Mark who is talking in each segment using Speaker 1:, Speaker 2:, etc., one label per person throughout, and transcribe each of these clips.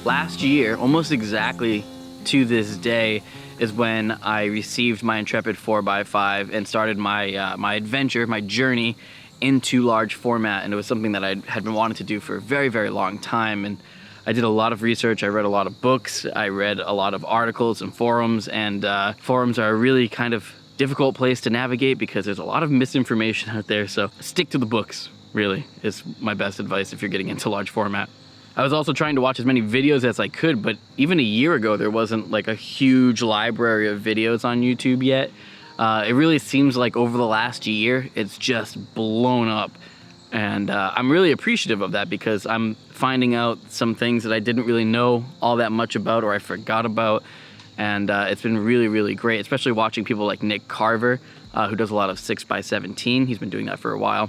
Speaker 1: Last year, almost exactly to this day, is when I received my Intrepid 4x5 and started my my adventure, my journey into large format. And it was something that I had been wanting to do for a very, very long time. And I did a lot of research. I read a lot of books. I read a lot of articles and forums. And forums are a really kind of difficult place to navigate because there's a lot of misinformation out there. So stick to the books, really, is my best advice if you're getting into large format. I was also trying to watch as many videos as I could, but even a year ago, there wasn't like a huge library of videos on YouTube yet. It really seems like over the last year, it's just blown up. And I'm really appreciative of that because I'm finding out some things that I didn't really know all that much about or I forgot about. And it's been really, really great, especially watching people like Nick Carver, who does a lot of 6x17. He's been doing that for a while.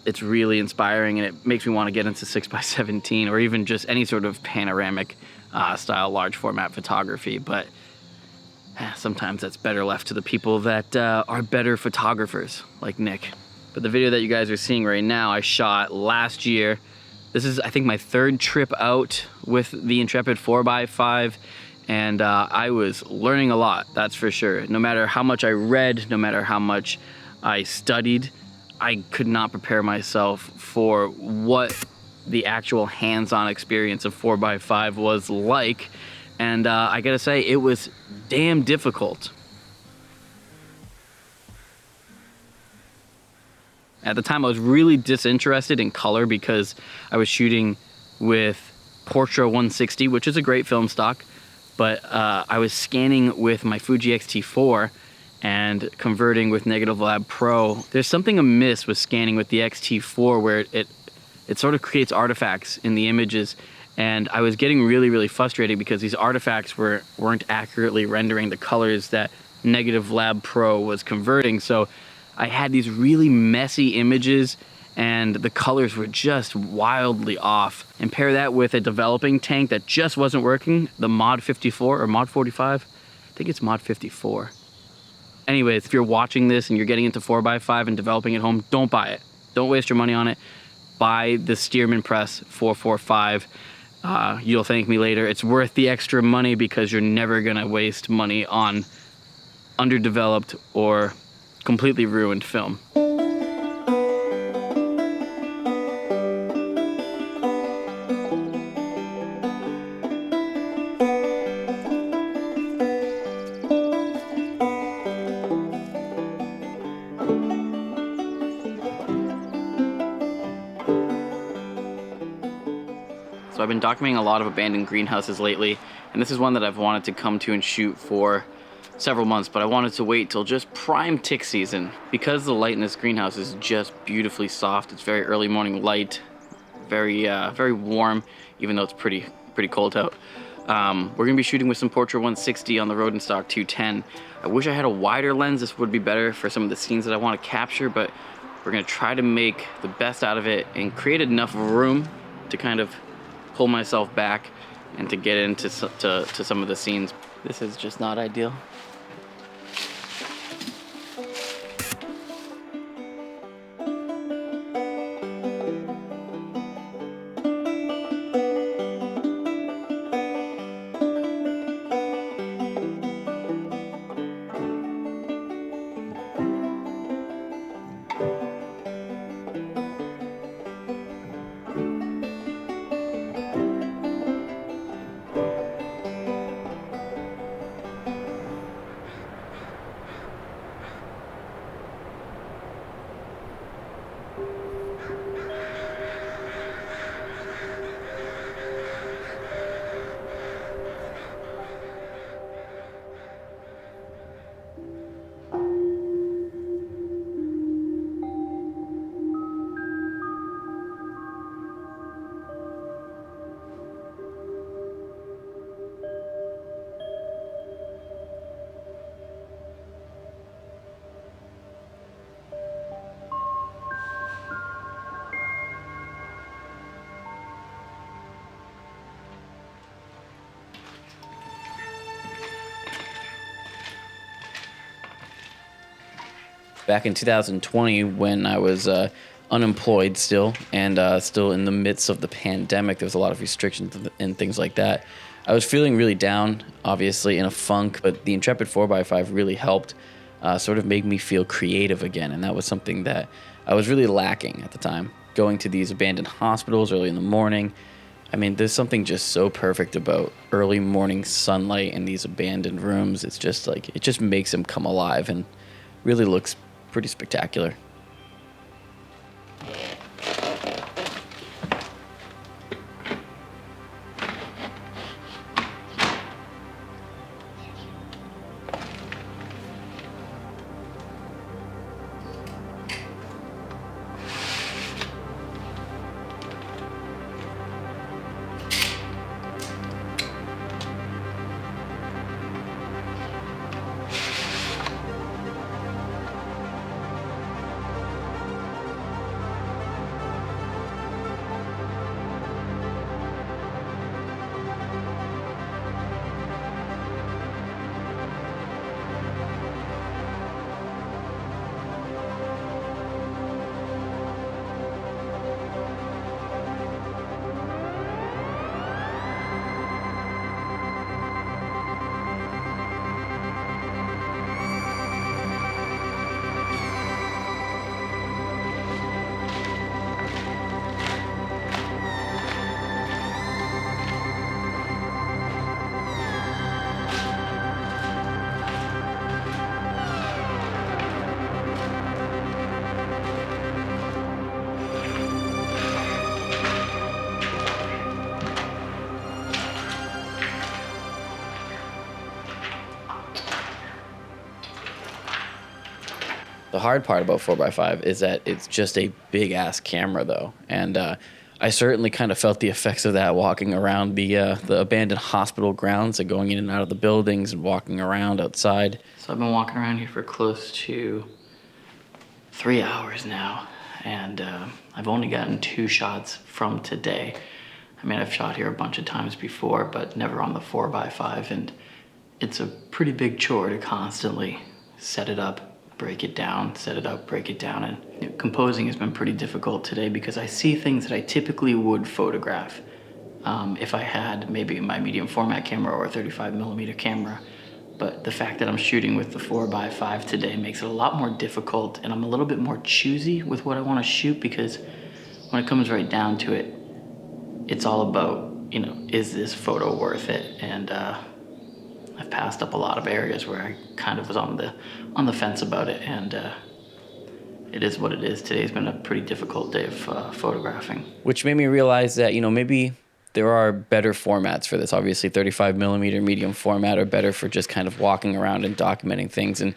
Speaker 1: It's really inspiring and it makes me want to get into 6x17 or even just any sort of panoramic style large format photography. But sometimes that's better left to the people that are better photographers like Nick. But the video that you guys are seeing right now, I shot last year. This is, I think, my third trip out with the Intrepid 4x5. And I was learning a lot, that's for sure. No matter how much I read, no matter how much I studied, I could not prepare myself for what the actual hands-on experience of 4x5 was like. And I gotta say, it was damn difficult. At the time, I was really disinterested in color because I was shooting with Portra 160, which is a great film stock, but I was scanning with my Fuji X-T4 and converting with Negative Lab Pro. There's something amiss with scanning with the X-T4 where it sort of creates artifacts in the images, and I was getting really, really frustrated because these artifacts weren't accurately rendering the colors that Negative Lab Pro was converting. So I had these really messy images and the colors were just wildly off. And pair that with a developing tank that just wasn't working, the Mod 54 or Mod 45, I think it's Mod 54. Anyways, if you're watching this and you're getting into 4x5 and developing at home, don't buy it. Don't waste your money on it. Buy the Stearman Press 445. You'll thank me later. It's worth the extra money because you're never gonna waste money on underdeveloped or completely ruined film. So I've been documenting a lot of abandoned greenhouses lately, and this is one that I've wanted to come to and shoot for several months, but I wanted to wait till just prime tick season. Because the light in this greenhouse is just beautifully soft, it's very early morning light, very warm, even though it's pretty cold out. We're gonna be shooting with some Portra 160 on the Rodenstock 210. I wish I had a wider lens. This would be better for some of the scenes that I want to capture, but we're gonna try to make the best out of it and create enough room to kind of pull myself back and to get into to some of the scenes. This is just not ideal. Back in 2020, when I was unemployed still, and still in the midst of the pandemic. There was a lot of restrictions and things like that. I was feeling really down, obviously in a funk, but the Intrepid 4x5 really helped sort of make me feel creative again, and that was something that I was really lacking at the time. Going to these abandoned hospitals early in the morning. I mean, there's something just so perfect about early morning sunlight in these abandoned rooms. It's just like, it just makes them come alive and really looks pretty spectacular. The hard part about 4x5 is that it's just a big ass camera, though, and I certainly kind of felt the effects of that walking around the abandoned hospital grounds and going in and out of the buildings and walking around outside. So I've been walking around here for close to 3 hours now, and I've only gotten 2 shots from today. I mean, I've shot here a bunch of times before, but never on the 4x5, and it's a pretty big chore to constantly set it up, break it down, set it up, break it down. And composing has been pretty difficult today because I see things that I typically would photograph if I had maybe my medium format camera or a 35mm camera. But the fact that I'm shooting with the 4x5 today makes it a lot more difficult, and I'm a little bit more choosy with what I want to shoot, because when it comes right down to it, it's all about, you know, is this photo worth it? And I've passed up a lot of areas where I kind of was on the fence about it, and it is what it is. Today's been a pretty difficult day of photographing. Which made me realize that, you know, maybe there are better formats for this. Obviously, 35mm medium format are better for just kind of walking around and documenting things, and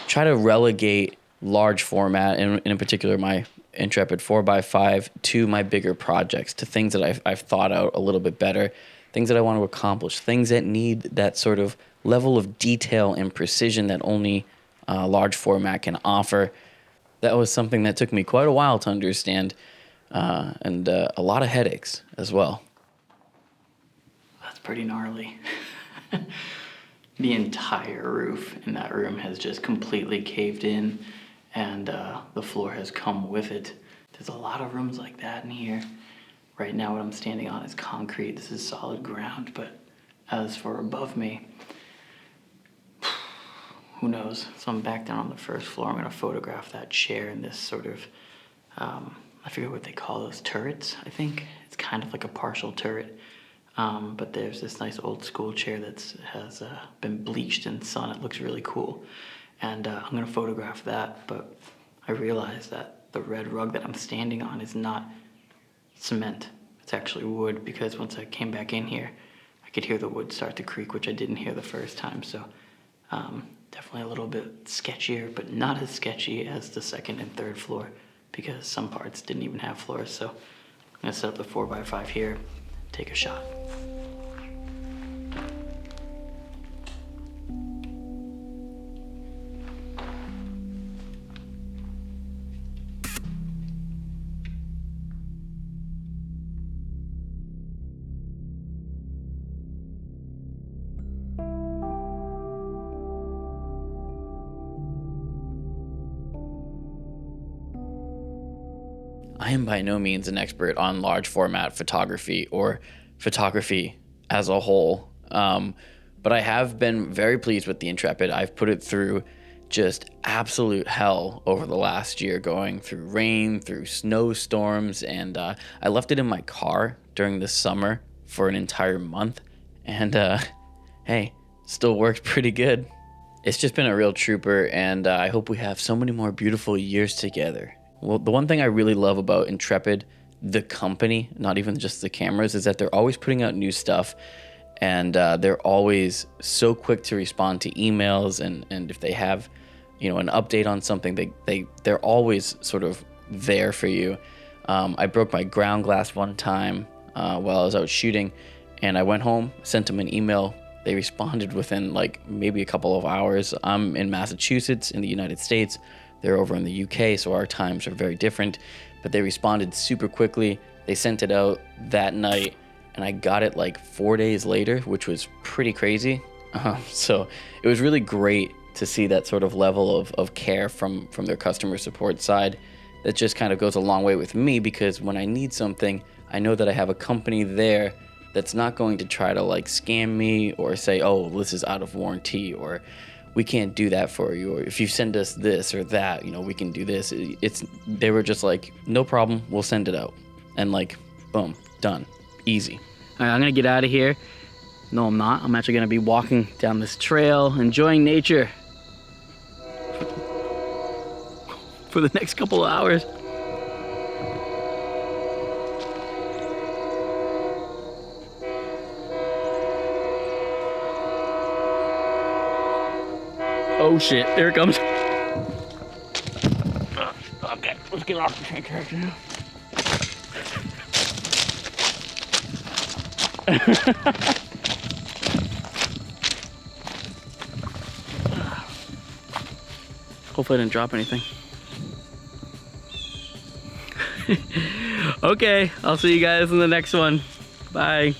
Speaker 1: try to relegate large format, and in particular my Intrepid 4x5, to my bigger projects, to things that I've thought out a little bit better, things that I want to accomplish, things that need that sort of level of detail and precision that only large format can offer. That was something that took me quite a while to understand, and a lot of headaches as well. That's pretty gnarly. The entire roof in that room has just completely caved in, and the floor has come with it. There's a lot of rooms like that in here. Right now what I'm standing on is concrete. This is solid ground, but as for above me, who knows? So I'm back down on the first floor. I'm gonna photograph that chair in this sort of, I forget what they call those, turrets, I think. It's kind of like a partial turret. But there's this nice old school chair that has been bleached in sun. It looks really cool. And I'm gonna photograph that, but I realized that the red rug that I'm standing on is not cement. It's actually wood, because once I came back in here, I could hear the wood start to creak, which I didn't hear the first time. So definitely a little bit sketchier, but not as sketchy as the second and third floor, because some parts didn't even have floors. So I'm gonna set up the 4x5 here, take a shot. I am by no means an expert on large format photography or photography as a whole, but I have been very pleased with the Intrepid. I've put it through just absolute hell over the last year, going through rain, through snowstorms, and I left it in my car during the summer for an entire month, and hey, still works pretty good. It's just been a real trooper, and I hope we have so many more beautiful years together. Well, the one thing I really love about Intrepid, the company, not even just the cameras, is that they're always putting out new stuff, and they're always so quick to respond to emails, and if they have, you know, an update on something, they're always sort of there for you. I broke my ground glass one time while I was out shooting, and I went home, sent them an email. They responded within like maybe a couple of hours. I'm in Massachusetts in the United States. They're over in the UK, so our times are very different, but they responded super quickly. They sent it out that night, and I got it like 4 days later, which was pretty crazy. So it was really great to see that sort of level of care from their customer support side. That just kind of goes a long way with me, because when I need something, I know that I have a company there that's not going to try to like scam me or say, oh, this is out of warranty, or we can't do that for you, or if you send us this or that, you know, we can do this. They were just like, no problem, we'll send it out. And like, boom, done, easy. All right, I'm gonna get out of here. No, I'm not. I'm actually gonna be walking down this trail, enjoying nature for the next couple of hours. Oh shit, there it comes. Okay, let's get off the train character now. Hopefully I didn't drop anything. Okay, I'll see you guys in the next one. Bye.